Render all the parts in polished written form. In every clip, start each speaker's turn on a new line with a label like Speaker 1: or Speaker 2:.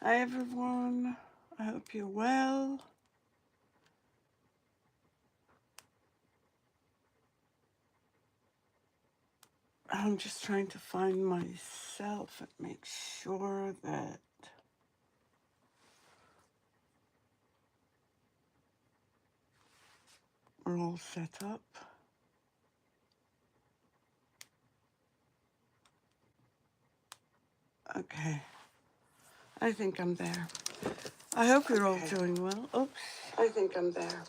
Speaker 1: Hi everyone, I hope you're well. I'm just trying to find myself and make sure that we're all set up. Okay, I think I'm there. I hope you're all doing well. Oops. I think I'm there.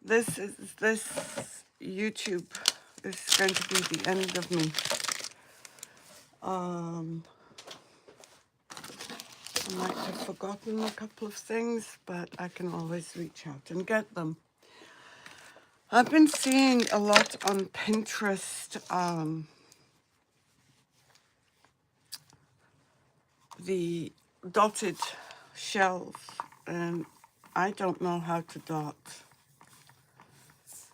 Speaker 1: This YouTube is going to be the end of me. I might have forgotten a couple of things, but I can always reach out and get them. I've been seeing a lot on Pinterest, the dotted shells, and I don't know how to dot.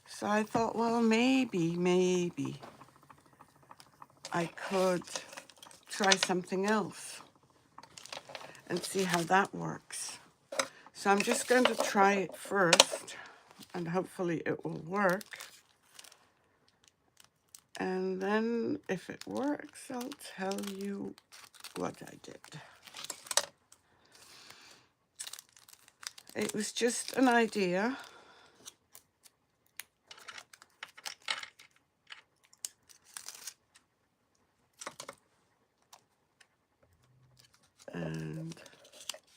Speaker 1: So I thought, well, maybe I could try something else and see how that works. So I'm just going to try it first, and hopefully it will work. And then if it works, I'll tell you what I did. It was just an idea. And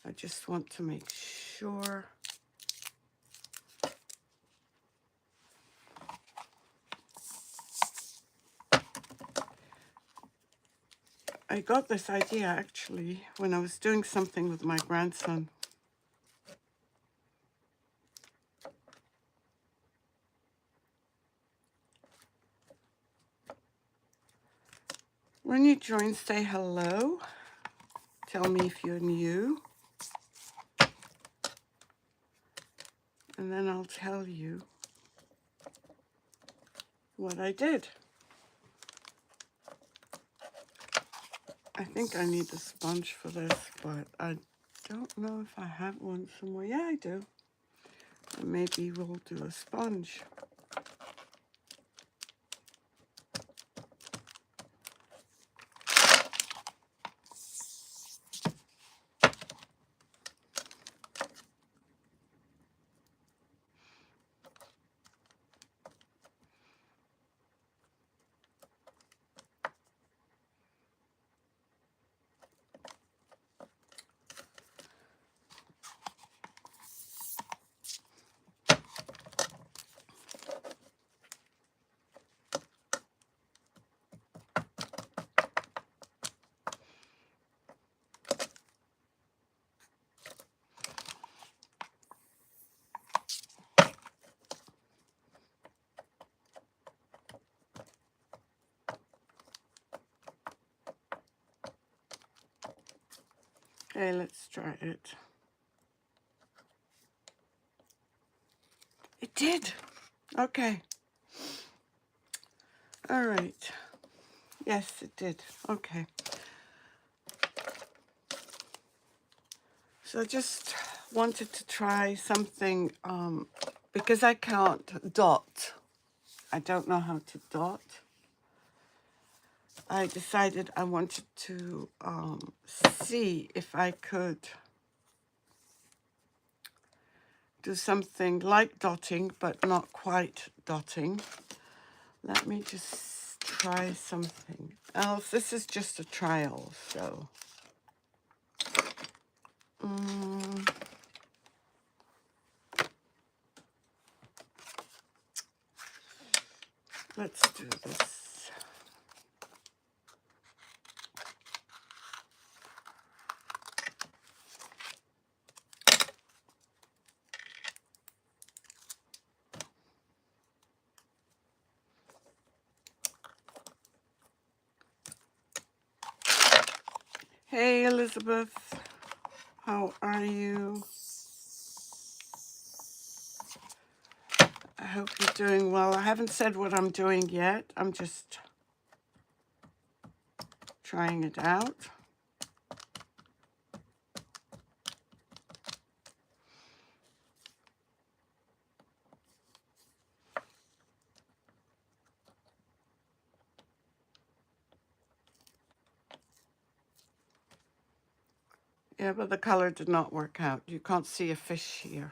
Speaker 1: I just want to make sure I got this idea actually when I was doing something with my grandson. When you join, say hello. Tell me if you're new. And then I'll tell you what I did. I think I need a sponge for this, but I don't know if I have one somewhere. Yeah, I do. And maybe we'll do a sponge. Okay, let's try it. It did. Okay. All right. Yes, it did. Okay. So I just wanted to try something because I can't dot. I don't know how to dot. I decided I wanted to see if I could do something like dotting, but not quite dotting. Let me just try something else. This is just a trial, so. Let's do this. Hey, Elizabeth. How are you? I hope you're doing well. I haven't said what I'm doing yet. I'm just trying it out. Yeah, but the color did not work out. You can't see a fish here.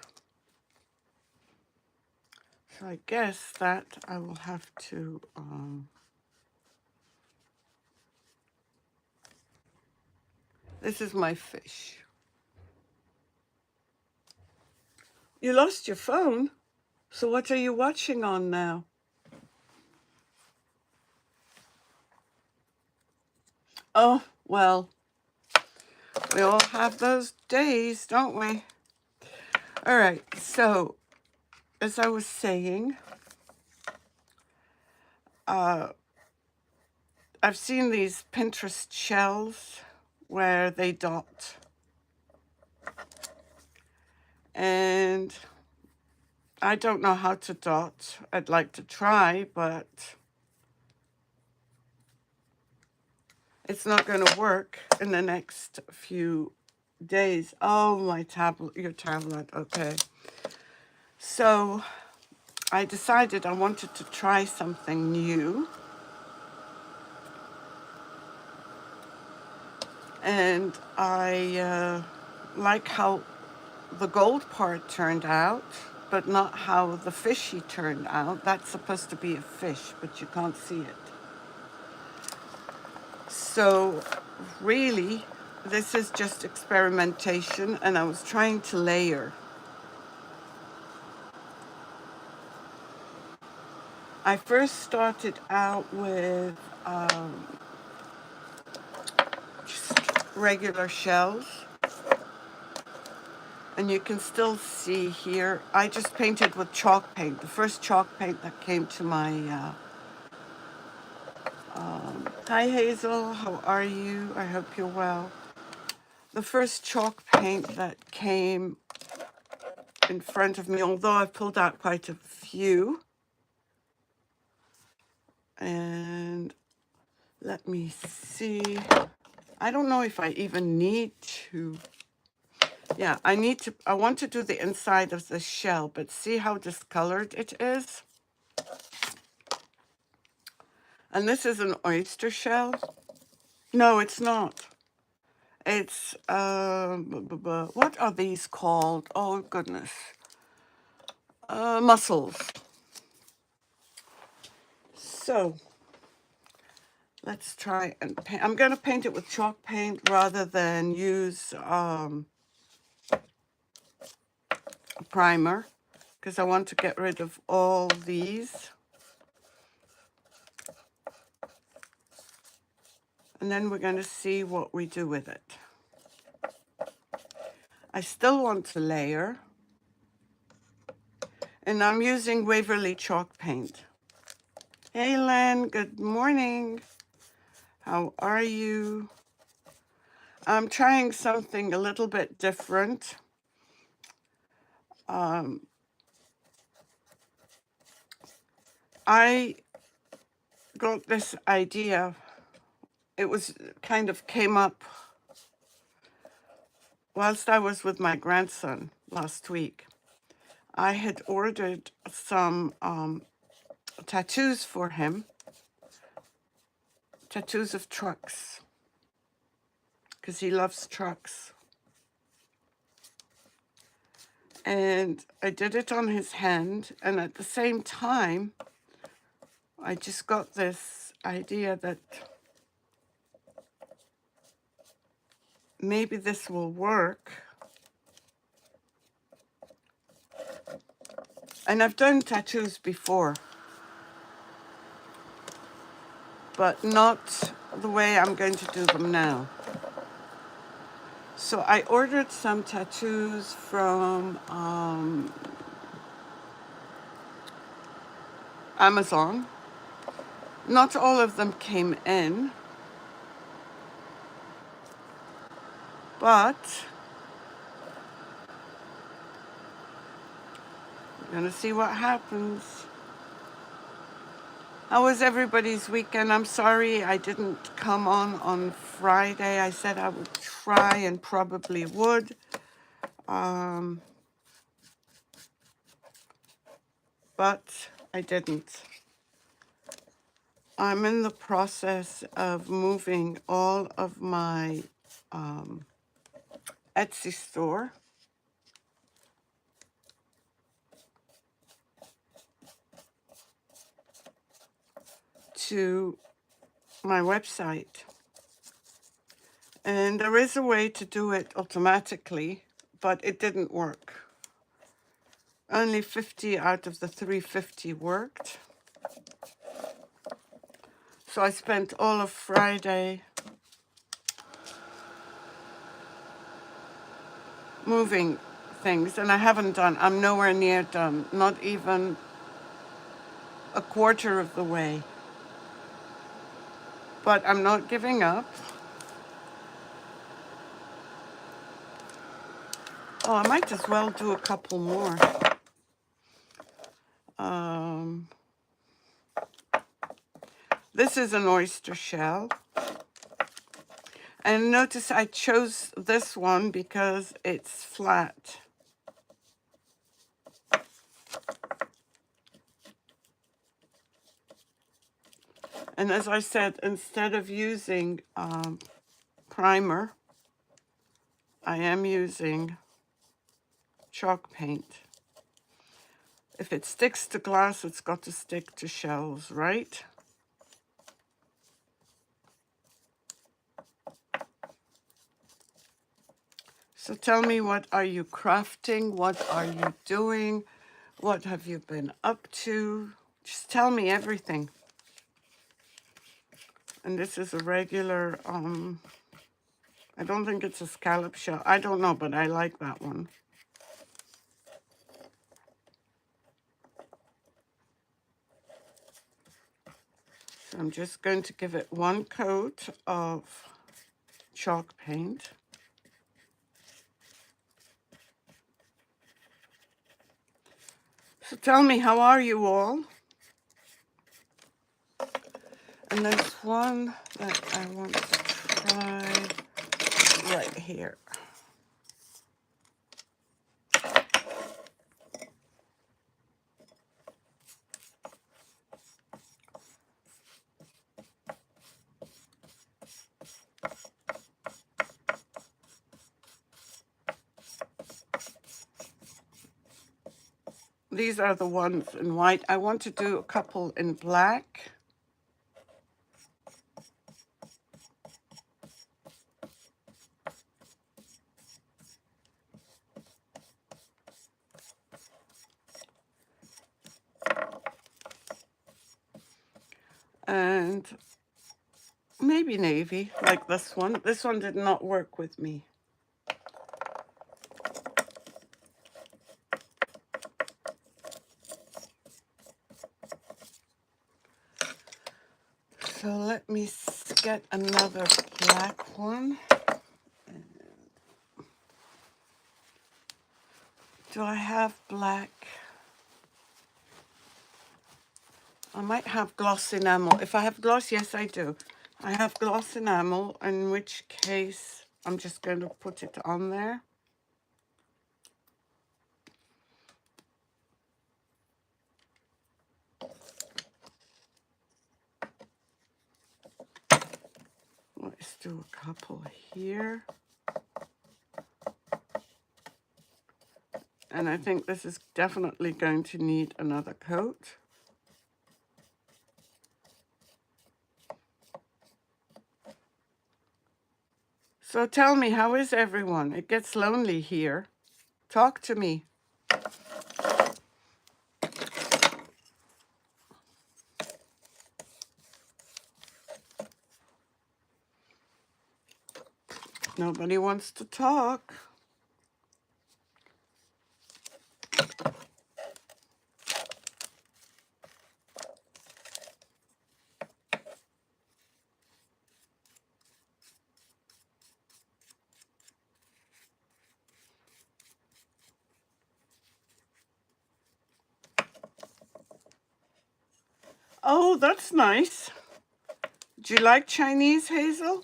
Speaker 1: So I guess that I will have to, this is my fish. You lost your phone? So what are you watching on now? Oh, well, we all have those days, don't we? All right, so as I was saying, I've seen these Pinterest shells where they dot. And I don't know how to dot. I'd like to try, but it's not going to work in the next few days. Oh, my tablet, your tablet, okay. So I decided I wanted to try something new. And I like how the gold part turned out, but not how the fishy turned out. That's supposed to be a fish, but you can't see it. So really, this is just experimentation, and I was trying to layer. I first started out with just regular shells. And you can still see here, I just painted with chalk paint. The first chalk paint that came to my, hi Hazel, how are you? I hope you're well. The first chalk paint that came in front of me, although I've pulled out quite a few. And let me see. I don't know if I even need to. Yeah, I want to do the inside of the shell, but see how discolored it is? And this is an oyster shell. No, it's not. It's, what are these called? Oh, goodness. Mussels. So, let's try and paint. I'm going to paint it with chalk paint rather than use a primer, because I want to get rid of all these. And then we're going to see what we do with it. I still want to layer. And I'm using Waverly chalk paint. Hey, Len, good morning. How are you? I'm trying something a little bit different. I got this idea. It was kind of came up whilst I was with my grandson last week. I had ordered some tattoos for him, tattoos of trucks, because he loves trucks. And I did it on his hand, and at the same time, I just got this idea that maybe this will work. And I've done tattoos before, but not the way I'm going to do them now. So I ordered some tattoos from Amazon. Not all of them came in, but we're gonna see what happens. How was everybody's weekend? I'm sorry I didn't come on Friday. I said I would try and probably would. But I didn't. I'm in the process of moving all of my Etsy store to my website. And there is a way to do it automatically, but it didn't work. Only 50 out of the 350 worked. So I spent all of Friday moving things, and I haven't done, I'm nowhere near done, not even a quarter of the way. But I'm not giving up. Oh, I might as well do a couple more. This is an oyster shell. And notice I chose this one because it's flat. And as I said, instead of using primer, I am using chalk paint. If it sticks to glass, it's got to stick to shells, right? So tell me, what are you crafting? What are you doing? What have you been up to? Just tell me everything. And this is a regular, I don't think it's a scallop shell. I don't know, but I like that one. So I'm just going to give it one coat of chalk paint. So tell me, how are you all? And there's one that I want to try right here. These are the ones in white. I want to do a couple in black. And maybe navy, like this one. This one did not work with me. So let me get another black one. Do I have black? I might have gloss enamel. If I have gloss, yes, I do. I have gloss enamel, in which case I'm just going to put it on there. Let's do a couple here. And I think this is definitely going to need another coat. So tell me, how is everyone? It gets lonely here. Talk to me. Nobody wants to talk. Oh, that's nice. Do you like Chinese, Hazel?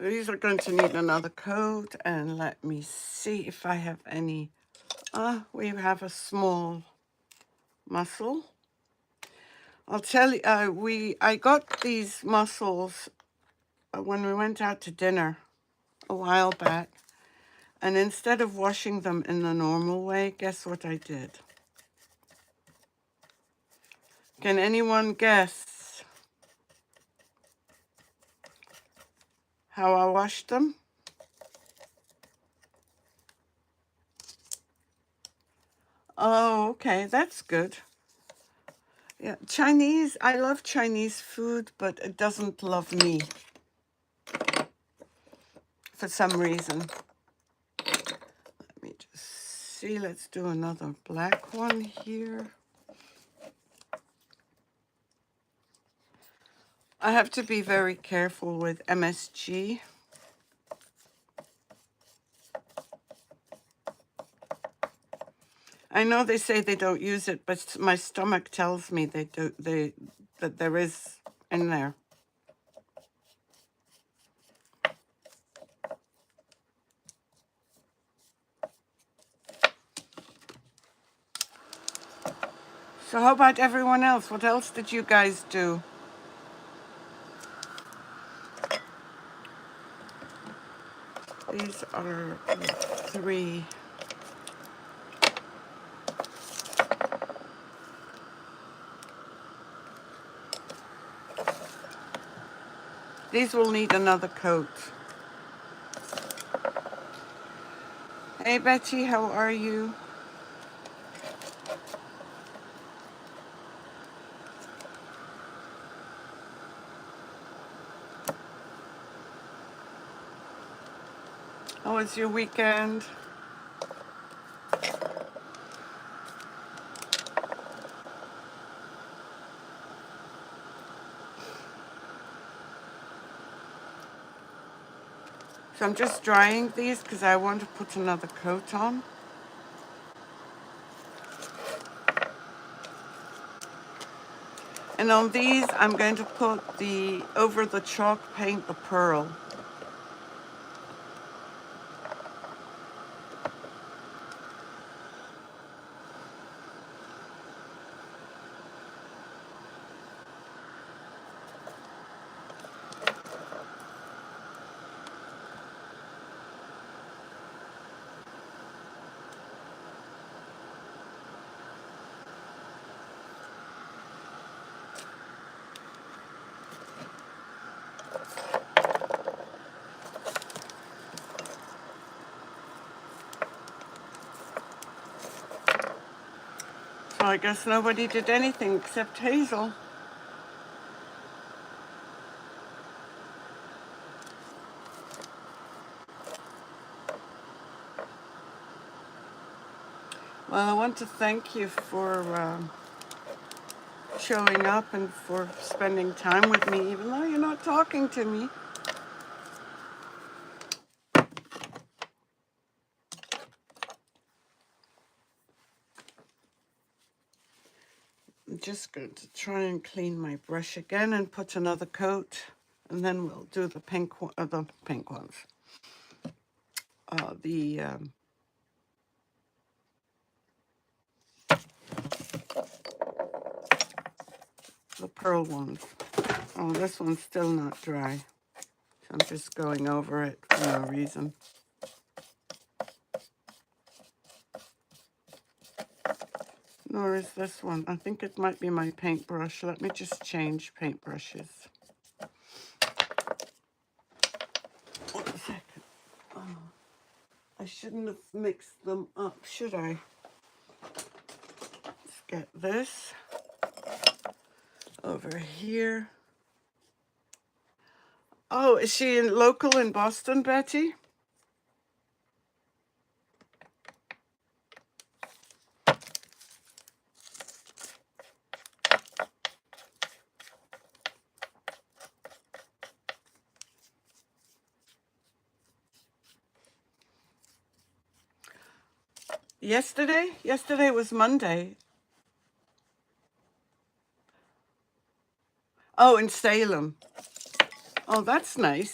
Speaker 1: These are going to need another coat, and let me see if I have any. We have a small mussel. I'll tell you, I got these mussels when we went out to dinner a while back, and instead of washing them in the normal way, guess what I did? Can anyone guess how I washed them? Oh, okay, that's good. Yeah, Chinese, I love Chinese food, but it doesn't love me for some reason. Let me just see, let's do another black one here. I have to be very careful with MSG. I know they say they don't use it, but my stomach tells me that there is in there. So how about everyone else? What else did you guys do? These are three. These will need another coat. Hey Betty, how are you? How was your weekend? So I'm just drying these because I want to put another coat on. And on these, I'm going to put over the chalk paint, the pearl. So I guess nobody did anything except Hazel. Well, I want to thank you for showing up and for spending time with me, even though you're not talking to me. I'm just going to try and clean my brush again and put another coat, and then we'll do the pink ones. The pearl ones. Oh, this one's still not dry. So I'm just going over it for no reason. Nor is this one. I think it might be my paintbrush. Let me just change paintbrushes. 1 second. Oh, I shouldn't have mixed them up, should I? Let's get this over here. Oh, is she local in Boston, Betty? Yesterday? Yesterday was Monday. Oh, in Salem. Oh, that's nice.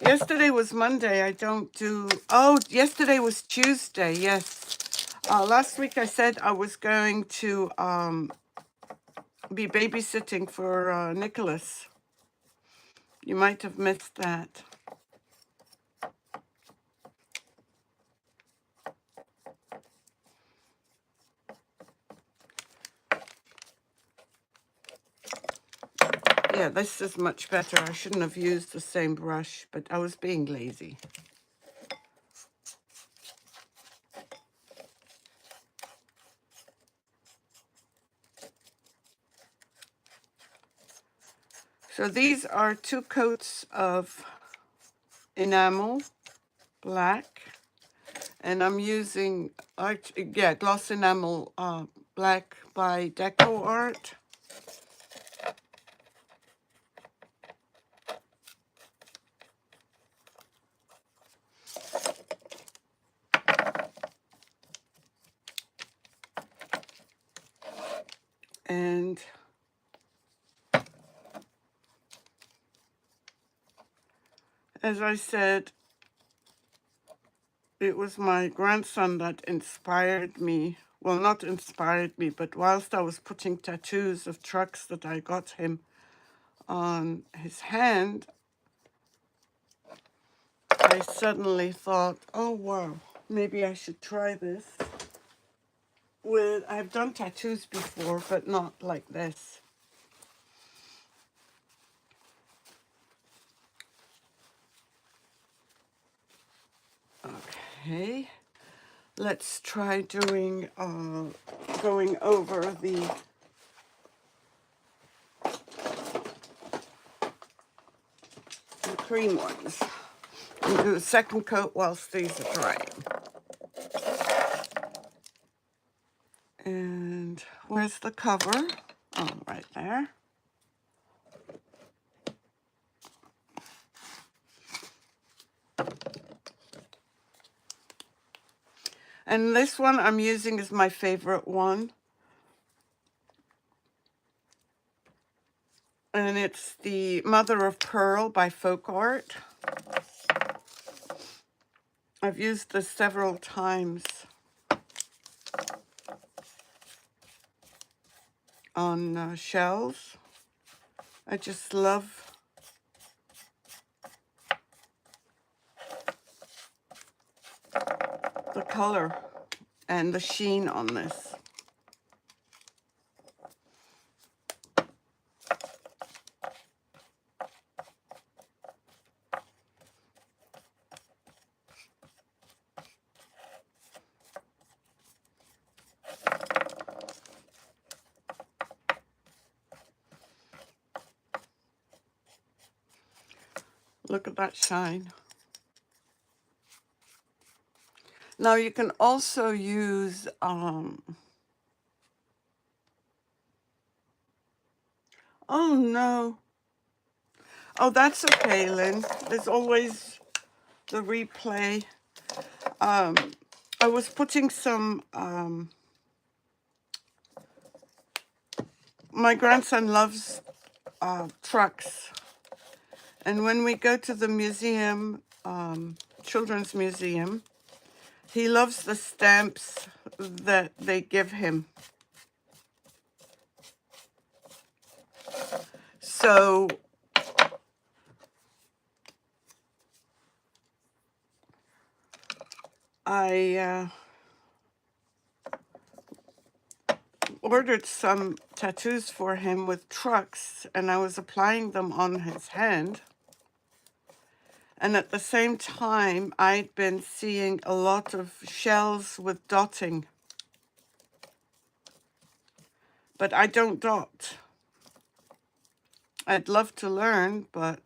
Speaker 1: Yesterday was Monday. I don't do... Oh, yesterday was Tuesday. Yes. Last week I said I was going to be babysitting for Nicholas. You might have missed that. Yeah, this is much better. I shouldn't have used the same brush, but I was being lazy. So these are 2 coats of enamel, black, and I'm using, gloss enamel black by Decor. And as I said, it was my grandson that inspired me. Well, not inspired me, but whilst I was putting tattoos of trucks that I got him on his hand, I suddenly thought, oh wow, maybe I should try this. I've done tattoos before, but not like this. Okay, let's try doing, going over the cream ones. And do a second coat whilst these are drying. And where's the cover? Oh, right there. And this one I'm using is my favorite one. And it's the Mother of Pearl by Folk Art. I've used this several times on shells. I just love the color and the sheen on this. Look at that shine. Now you can also use, oh no. Oh, that's okay, Lynn. There's always the replay. I was putting some, my grandson loves trucks. And when we go to the museum, children's museum, he loves the stamps that they give him. So I ordered some tattoos for him with trucks, and I was applying them on his hand. And at the same time, I'd been seeing a lot of shells with dotting. But I don't dot. I'd love to learn, but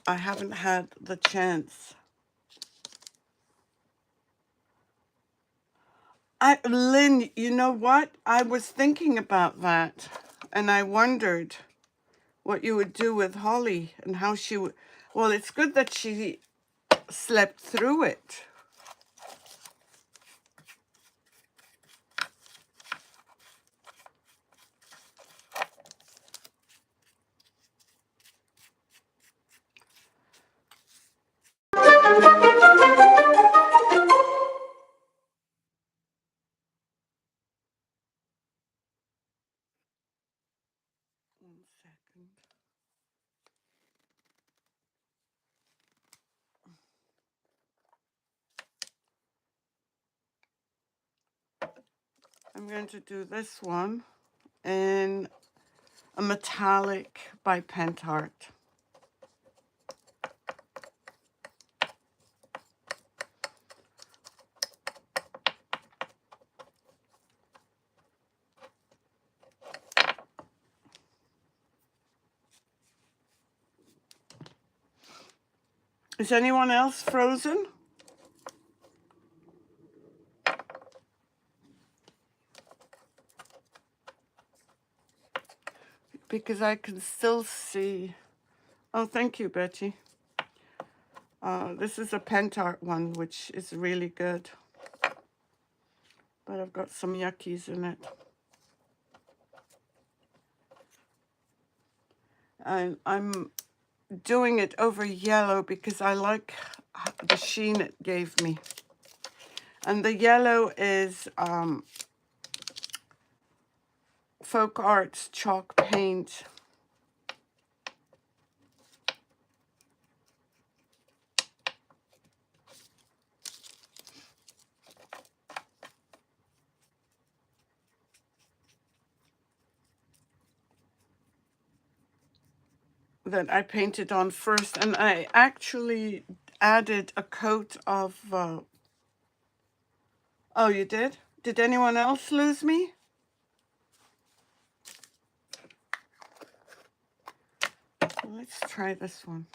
Speaker 1: I haven't had the chance. Lynn, you know what? I was thinking about that, and I wondered what you would do with Holly and how she would... Well, it's good that she slept through it. second. I'm going to do this one in a metallic by Pentart. Is anyone else frozen? Because I can still see. Oh, thank you, Betty. This is a Pentart one, which is really good. But I've got some yuckies in it. And I'm doing it over yellow because I like the sheen it gave me. And the yellow is Folk Arts chalk paint. That I painted on first, and I actually added a coat of oh, you did? Did anyone else lose me? Let's try this one.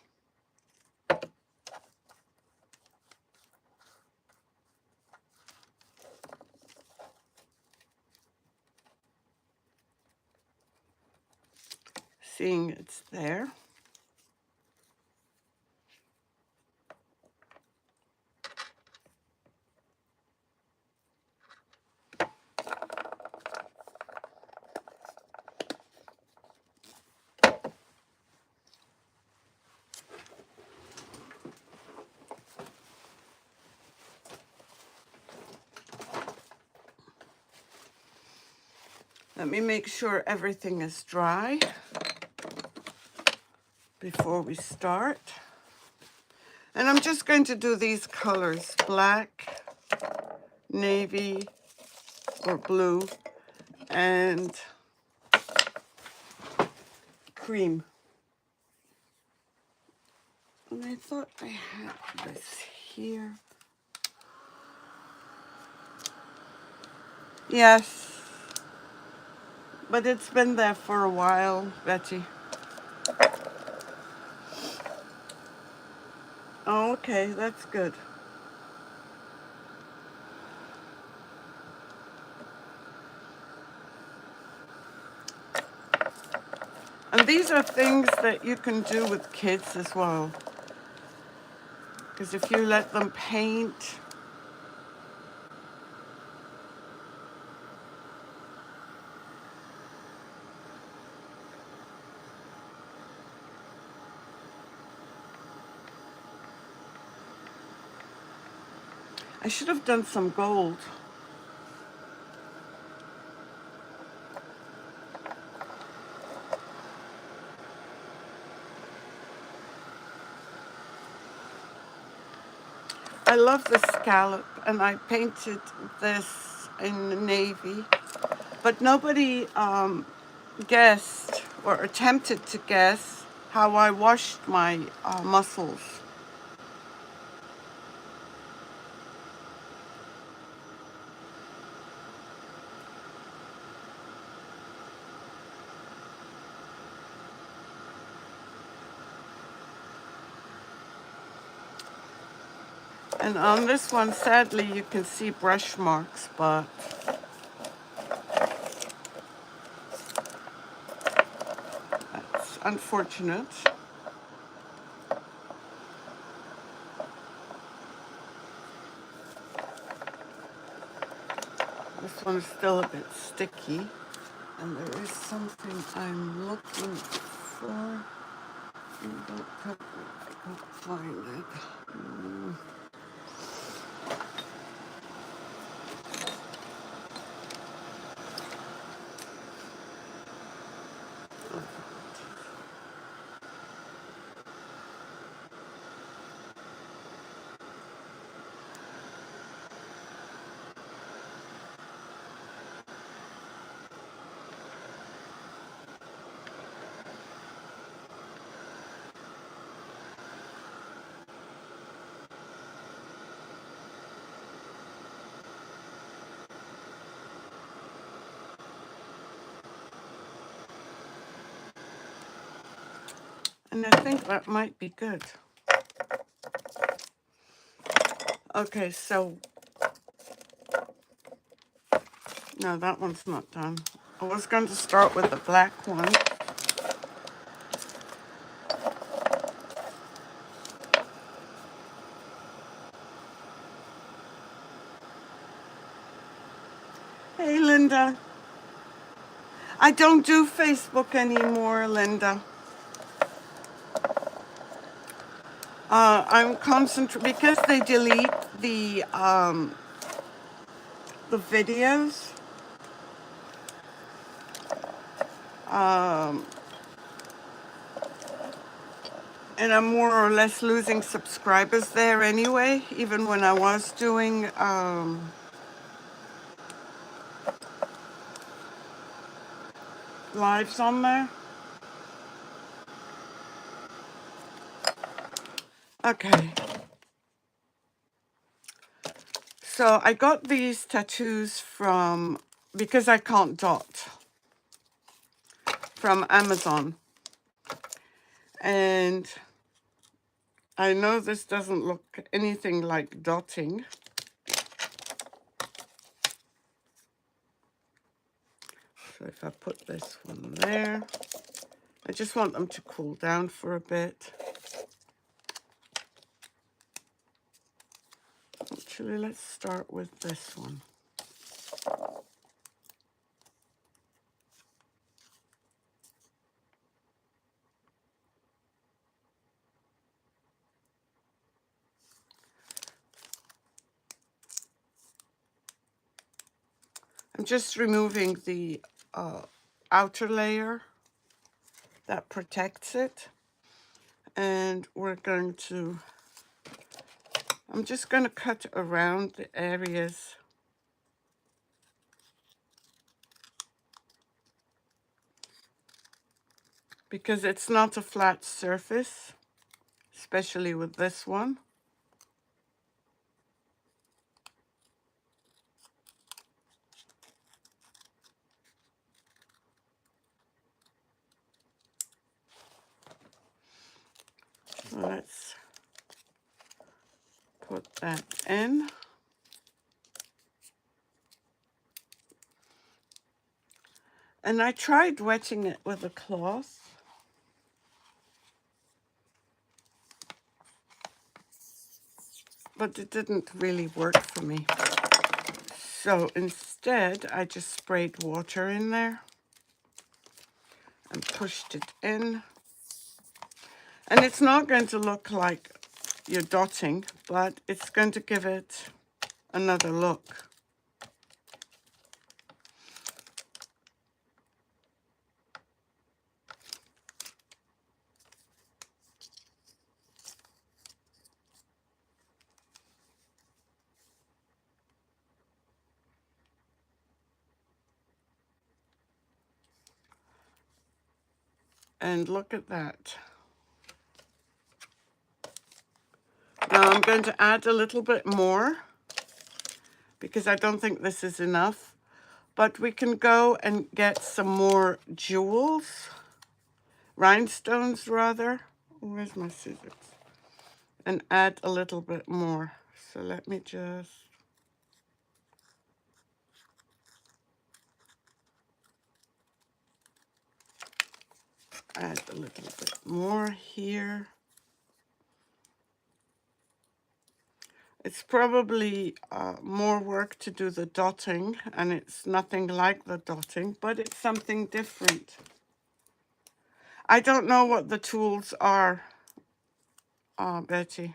Speaker 1: Seeing it's there. Let me make sure everything is dry before we start. And I'm just going to do these colors, black, navy, or blue, and cream. And I thought I had this here. Yes, but it's been there for a while, Betty. Oh, okay, that's good. And these are things that you can do with kids as well. Because if you let them paint, I should have done some gold. I love the scallop, and I painted this in navy, but nobody guessed or attempted to guess how I washed my mussels. And on this one, sadly, you can see brush marks, but that's unfortunate. This one is still a bit sticky. And there is something I'm looking for. I can't find it. And I think that might be good. Okay, so, no, that one's not done. I was going to start with the black one. Hey, Linda. I don't do Facebook anymore, Linda. I'm concentrating because they delete the videos. And I'm more or less losing subscribers there anyway, even when I was doing lives on there. Okay. So I got these tattoos from, because I can't dot, from Amazon. And I know this doesn't look anything like dotting. So if I put this one there, I just want them to cool down for a bit. Actually, let's start with this one. I'm just removing the outer layer that protects it. And we're going to, I'm just going to cut around the areas because it's not a flat surface, especially with this one. So let's put that in. And I tried wetting it with a cloth. But it didn't really work for me. So instead, I just sprayed water in there and pushed it in. And it's not going to look like you're dotting, but it's going to give it another look. And look at that. Now I'm going to add a little bit more because I don't think this is enough. But we can go and get some more jewels, rhinestones rather. Where's my scissors? And add a little bit more. So let me just add a little bit more here. It's probably more work to do the dotting, and it's nothing like the dotting, but it's something different. I don't know what the tools are, Betty.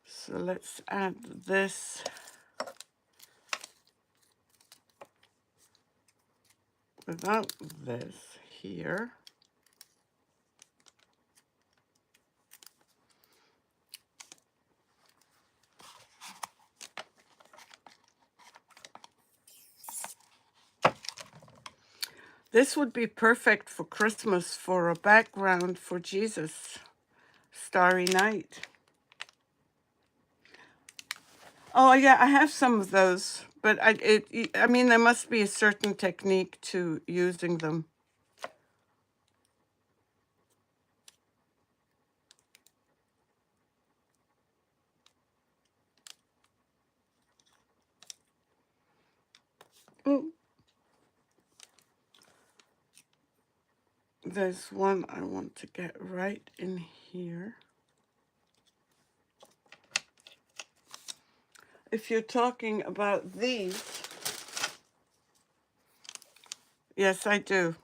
Speaker 1: So let's add this without this here. This would be perfect for Christmas, for a background for Jesus, Starry Night. Oh yeah, I have some of those, but I mean, there must be a certain technique to using them. Mm, there's one I want to get right in here. If you're talking about these, yes, I do.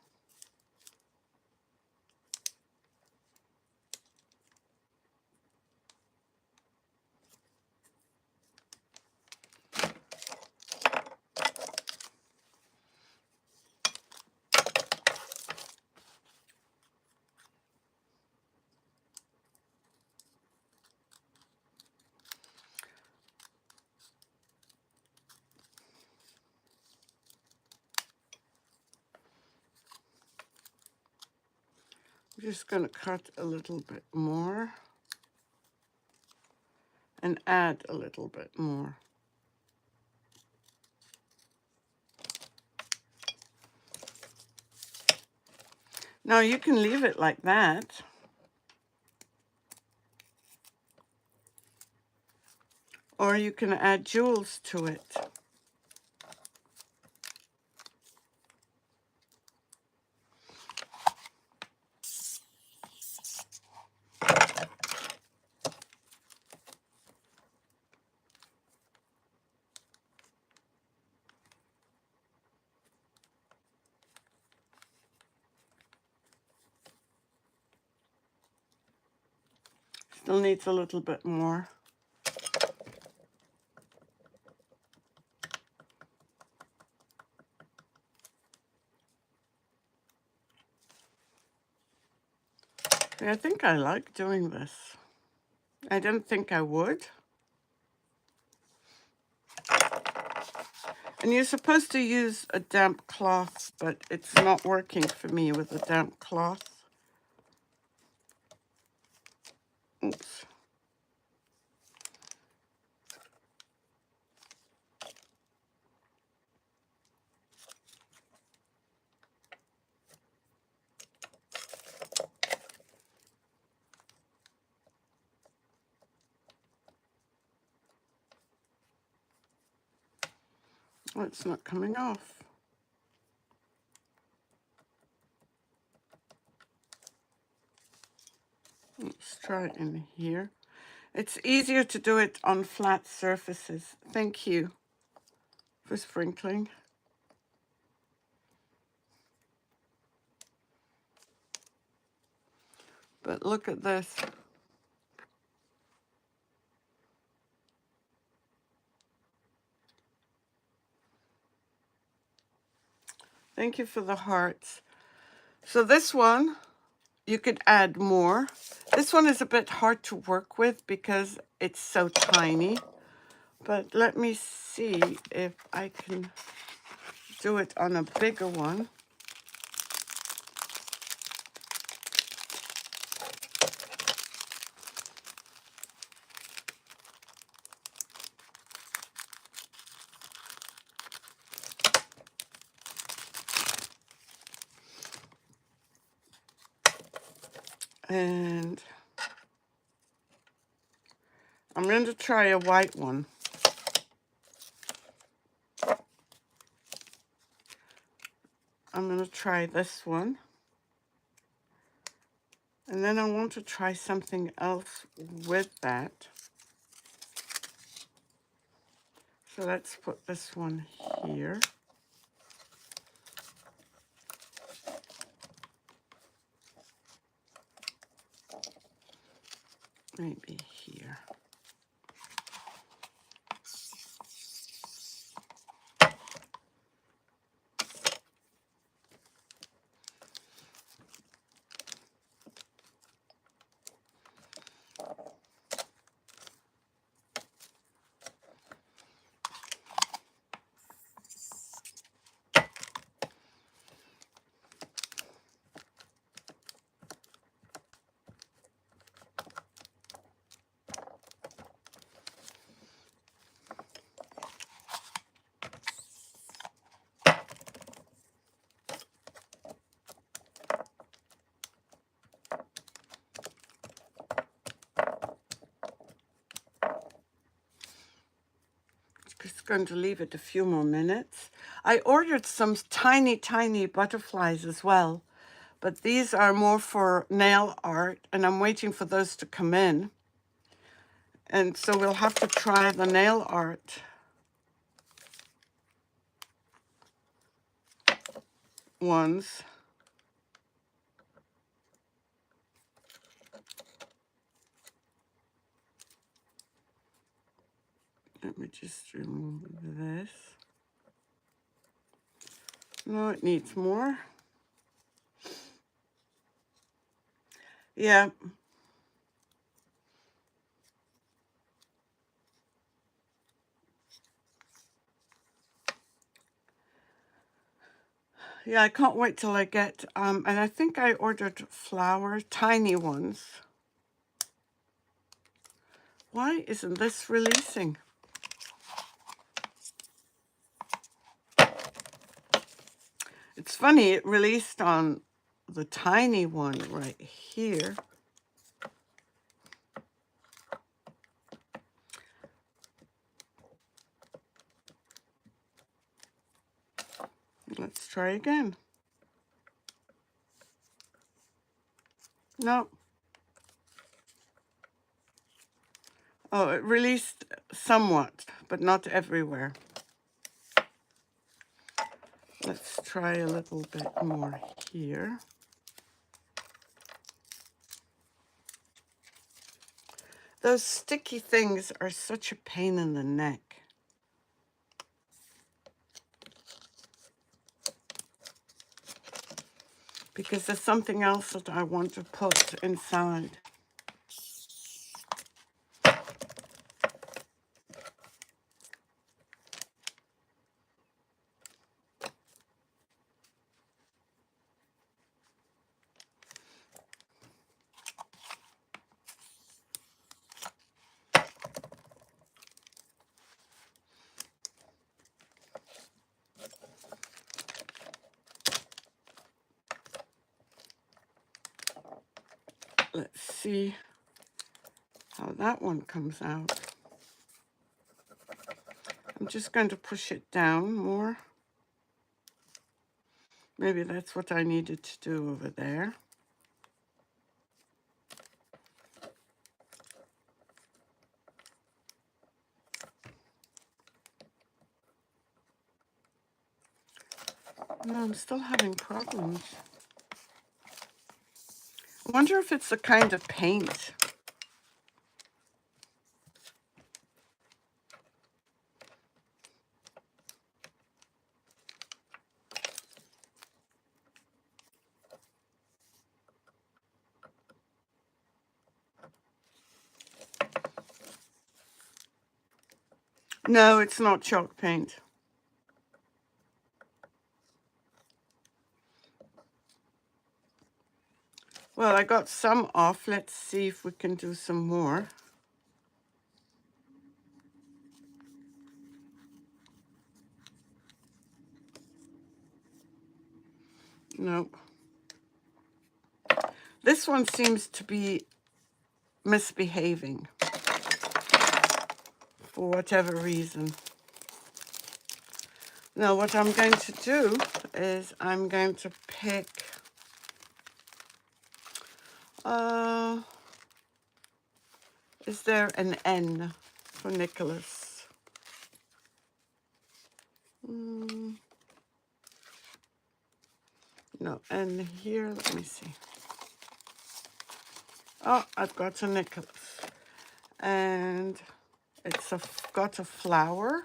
Speaker 1: I'm just going to cut a little bit more and add a little bit more. Now you can leave it like that, or you can add jewels to it. Still needs a little bit more. I think I like doing this. I didn't think I would. And you're supposed to use a damp cloth, but it's not working for me with a damp cloth. Oops. Oh, it's not coming off. Let's try it in here. It's easier to do it on flat surfaces. Thank you for sprinkling. But look at this. Thank you for the hearts. So this one, you could add more. This one is a bit hard to work with because it's so tiny. But let me see if I can do it on a bigger one. And I'm going to try a white one. I'm going to try this one. And then I want to try something else with that. So let's put this one here. Maybe here. just going to leave it a few more minutes. I ordered some tiny, tiny butterflies as well, but these are more for nail art, and I'm waiting for those to come in. And so we'll have to try the nail art ones. Let me just remove this. No, it needs more. Yeah. Yeah, I can't wait till I get, and I think I ordered flowers, tiny ones. Why isn't this releasing? It's funny, it released on the tiny one right here. Let's try again. No. Oh, it released somewhat, but not everywhere. Let's try a little bit more here. Those sticky things are such a pain in the neck. Because there's something else that I want to put inside. Let's see how that one comes out. I'm just going to push it down more. Maybe that's what I needed to do over there. No, I'm still having problems. I wonder if it's the kind of paint. No, it's not chalk paint. Well, I got some off. Let's see if we can do some more. Nope. This one seems to be misbehaving for whatever reason. Now, what I'm going to do is I'm going to pick is there an N for Nicholas? No, N here. Let me see. Oh, I've got a Nicholas. And it's got a flower.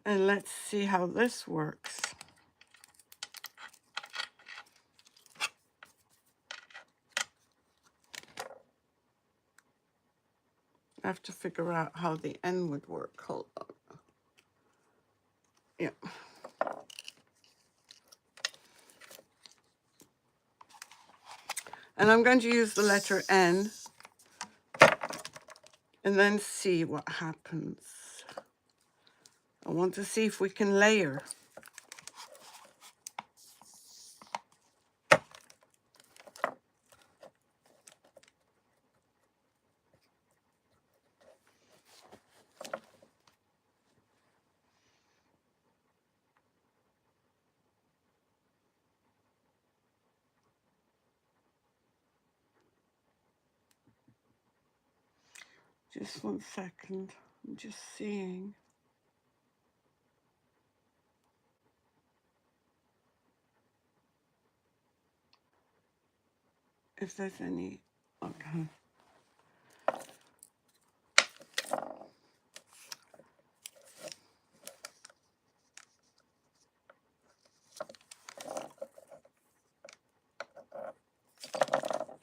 Speaker 1: And let's see how this works. I have to figure out how the N would work. Hold on. Yeah. And I'm going to use the letter N and then see what happens. I want to see if we can layer. Just 1 second. I'm just seeing. If there's any, okay.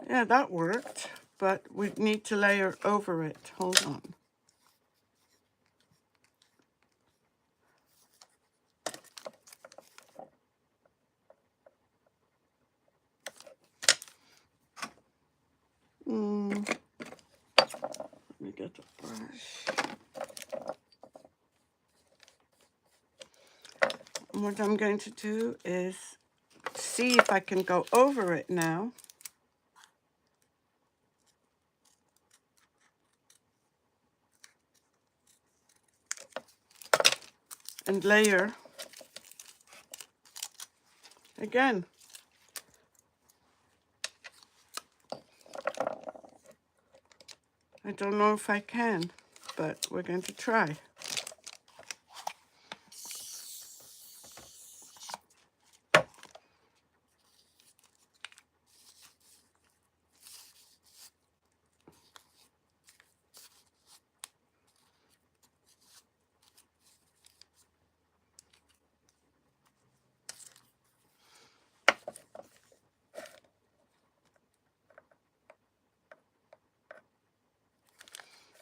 Speaker 1: Yeah, that worked, but we need to layer over it. Hold on. Let me get a brush. And what I'm going to do is see if I can go over it now. And layer again. I don't know if I can, but we're going to try.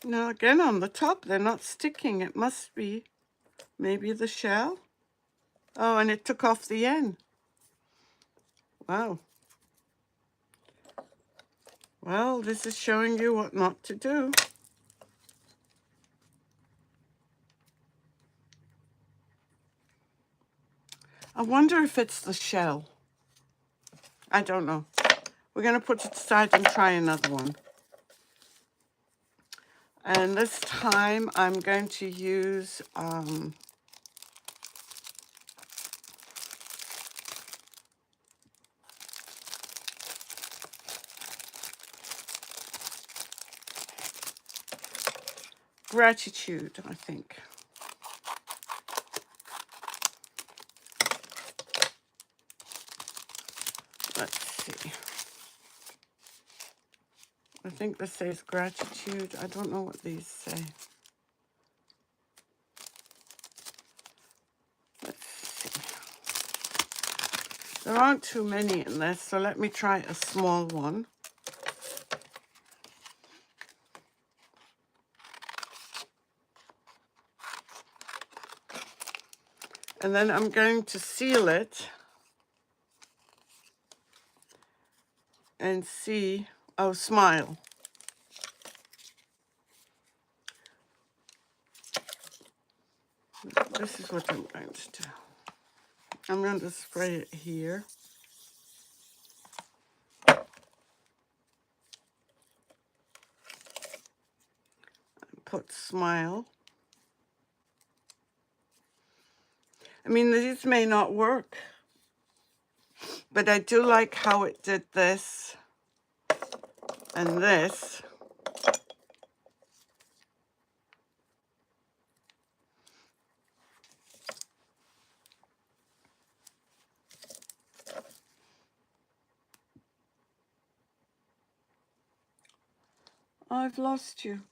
Speaker 1: Now again on the top, they're not sticking. It must be maybe the shell. Oh, and it took off the end. Wow. Well, this is showing you what not to do. I wonder if it's the shell. I don't know. We're going to put it aside and try another one. And this time I'm going to use Gratitude, I think. Let's see. I think this says Gratitude. I don't know what these say. Let's see. There aren't too many in this, so let me try a small one. And then I'm going to seal it and see, oh, smile. This is what I'm going to do. I'm going to spray it here. Put smile. I mean, these may not work, but I do like how it did this and this. I've lost you.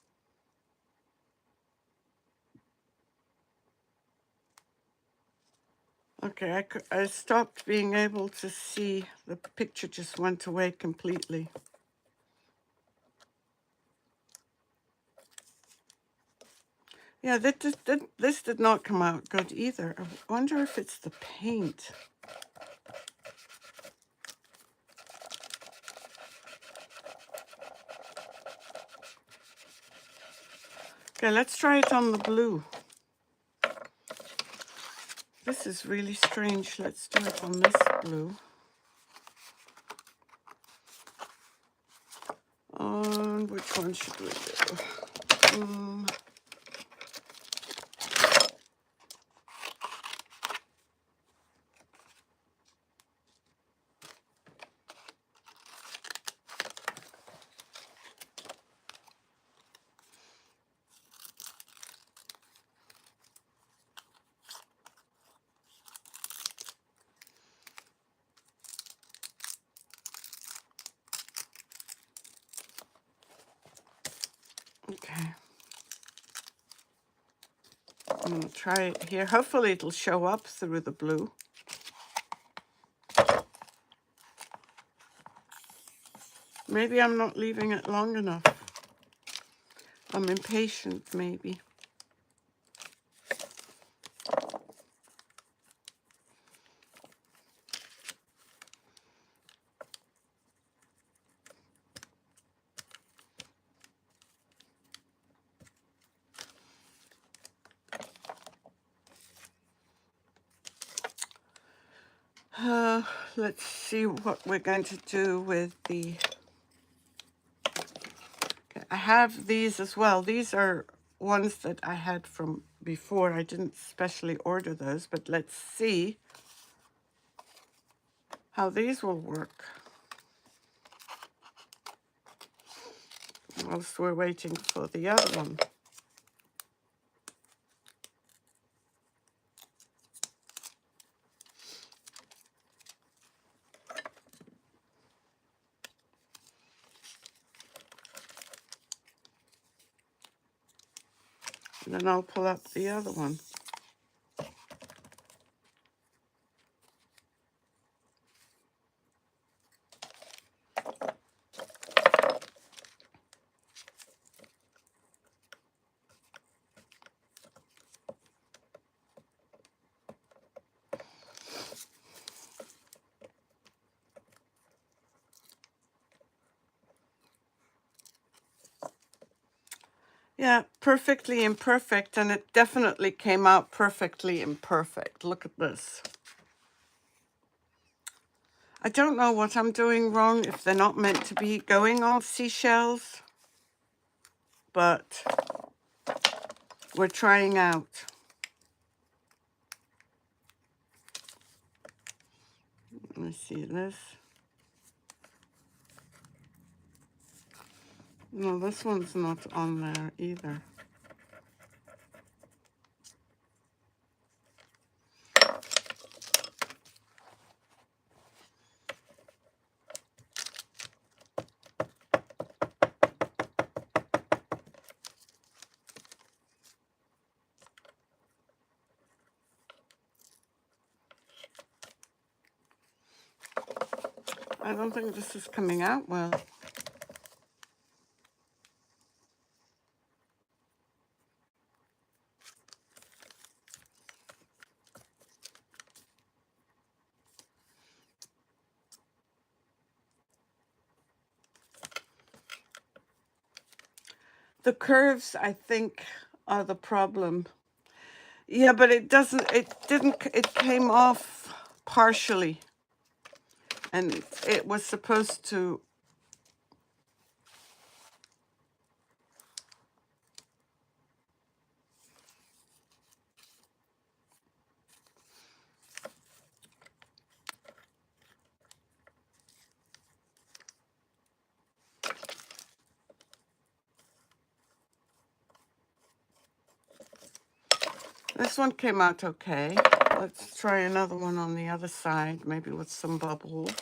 Speaker 1: Okay, I stopped being able to see. The picture just went away completely. Yeah, this did not come out good either. I wonder if it's the paint. Okay, let's try it on the blue. This is really strange. Let's do it on this blue. On which one should we do? Okay. I'm going to try it here. Hopefully it'll show up through the blue. Maybe I'm not leaving it long enough. I'm impatient, maybe. Let's see what we're going to do with the... Okay, I have these as well. These are ones that I had from before. I didn't specially order those, but let's see how these will work whilst we're waiting for the other one. And then I'll pull up the other one. Yeah, perfectly imperfect, and it definitely came out perfectly imperfect. Look at this. I don't know what I'm doing wrong, if they're not meant to be going on seashells, but we're trying out. Let me see this. No, this one's not on there either. I don't think this is coming out well. The curves, I think, are the problem. Yeah, but it came off partially. And it was supposed to... This one came out okay. Let's try another one on the other side, maybe with some bubbles.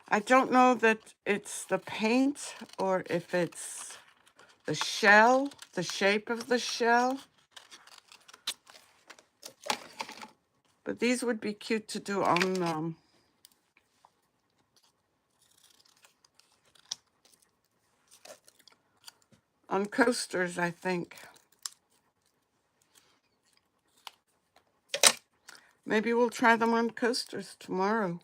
Speaker 1: I don't know that it's the paint or if it's the shell, the shape of the shell. But these would be cute to do on coasters, I think. Maybe we'll try them on coasters tomorrow.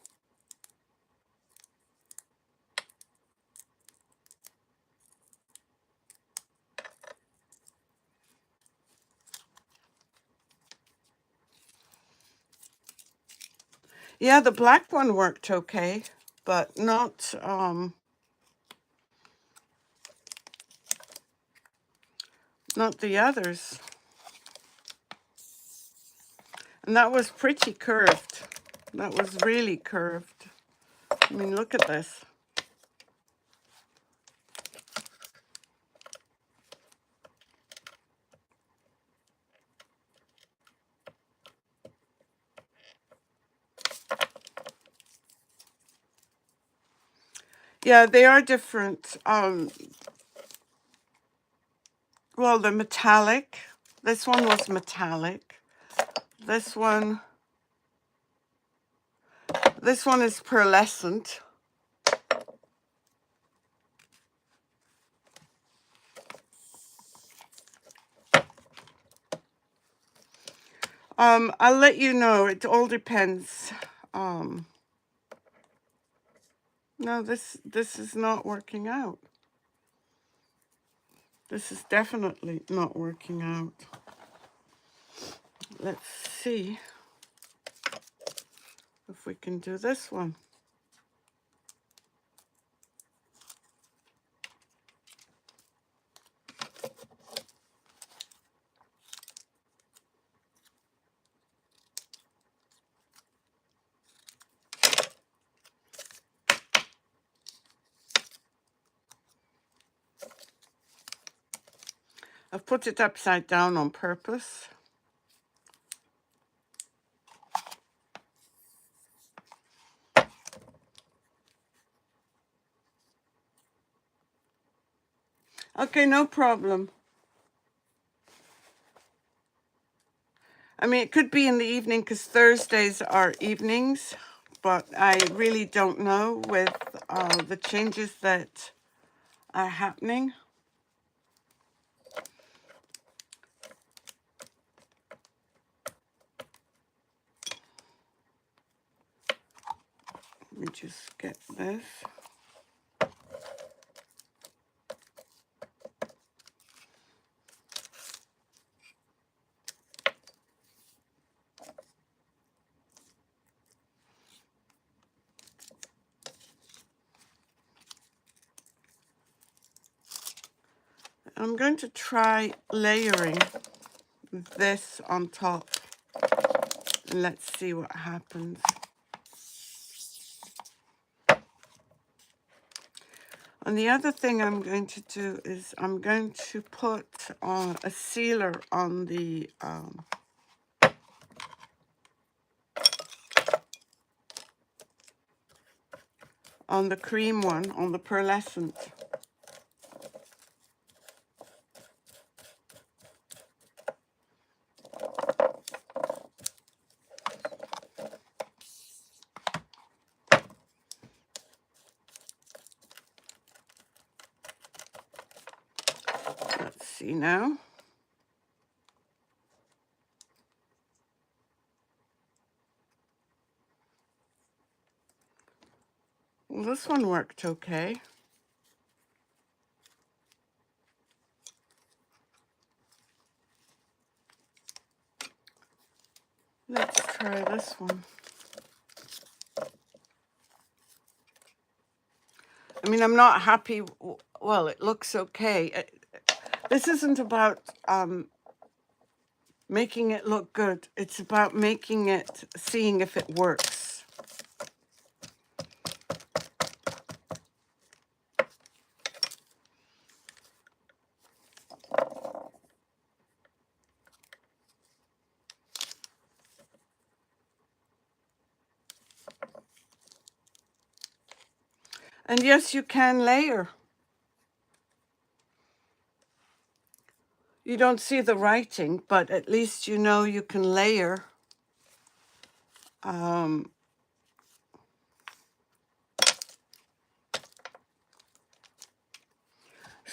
Speaker 1: Yeah, the black one worked okay, but not not the others. And that was pretty curved. That was really curved. I mean, look at this. Yeah, they are different. Well, they're metallic. This one was metallic. This one is pearlescent. I'll let you know. It all depends. No, this is not working out. This is definitely not working out. Let's see if we can do this one. I've put it upside down on purpose. Okay, no problem. I mean, it could be in the evening because Thursdays are evenings, but I really don't know with the changes that are happening. Let me just get this. I'm going to try layering this on top, and let's see what happens. And the other thing I'm going to do is I'm going to put a sealer on the cream one, on the pearlescent. Let's see now. Well, this one worked okay. Let's try this one. I mean, I'm not happy. Well, it looks okay. This isn't about making it look good. It's about making it, seeing if it works. And yes, you can layer. You don't see the writing, but at least you know you can layer. So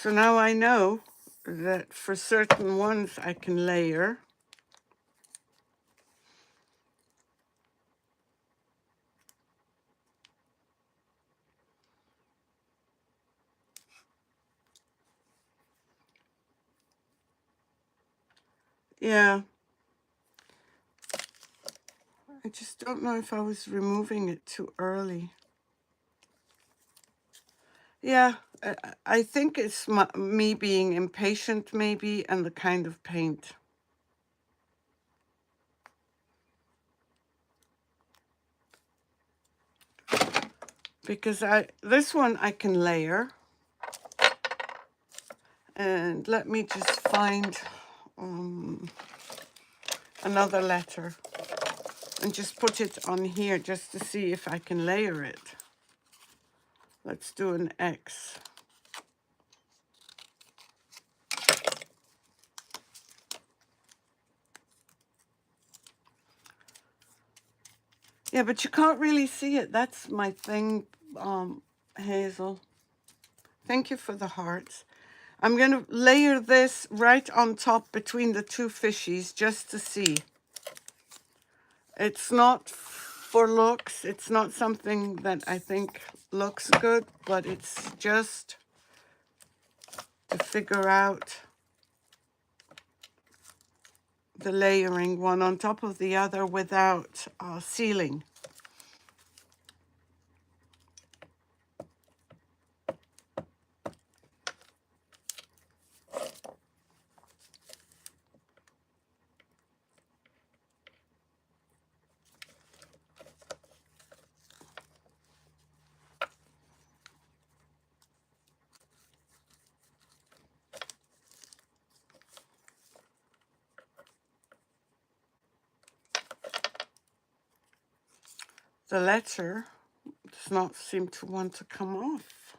Speaker 1: now I know that for certain ones I can layer. Yeah. I just don't know if I was removing it too early. Yeah, I think it's me being impatient maybe, and the kind of paint. Because this one I can layer. And let me just find another letter and just put it on here just to see if I can layer it. Let's do an X. Yeah, but you can't really see it. That's my thing, Hazel. Thank you for the hearts. I'm going to layer this right on top between the two fishies just to see. It's not for looks. It's not something that I think looks good, but it's just to figure out the layering one on top of the other without sealing. The letter does not seem to want to come off.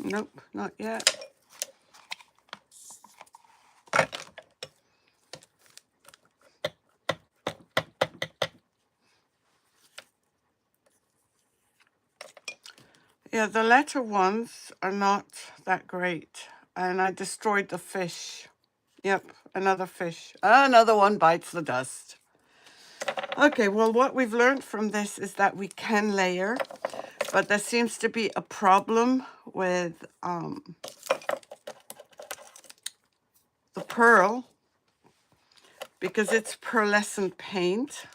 Speaker 1: Nope, not yet. Yeah, the letter ones are not that great. And I destroyed the fish. Yep, another fish. Another one bites the dust. Okay, well, what we've learned from this is that we can layer, but there seems to be a problem with the pearl because it's pearlescent paint.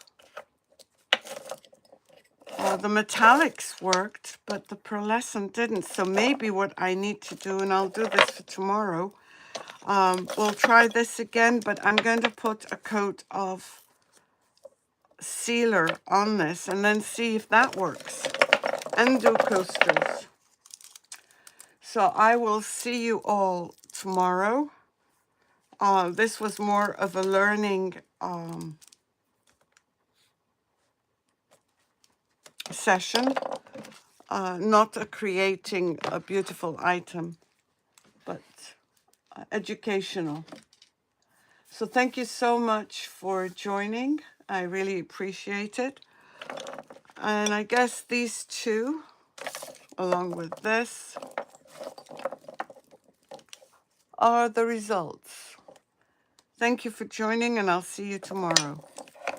Speaker 1: The metallics worked, but the pearlescent didn't. So maybe what I need to do, and I'll do this for tomorrow, we'll try this again, but I'm going to put a coat of sealer on this and then see if that works. And do coasters. So I will see you all tomorrow. This was more of a learning session, not a creating a beautiful item, but educational. So thank you so much for joining. I really appreciate it. And I guess these two, along with this, are the results. Thank you for joining, and I'll see you tomorrow.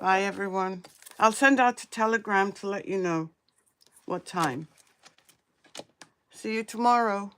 Speaker 1: Bye, everyone. I'll send out a telegram to let you know what time. See you tomorrow.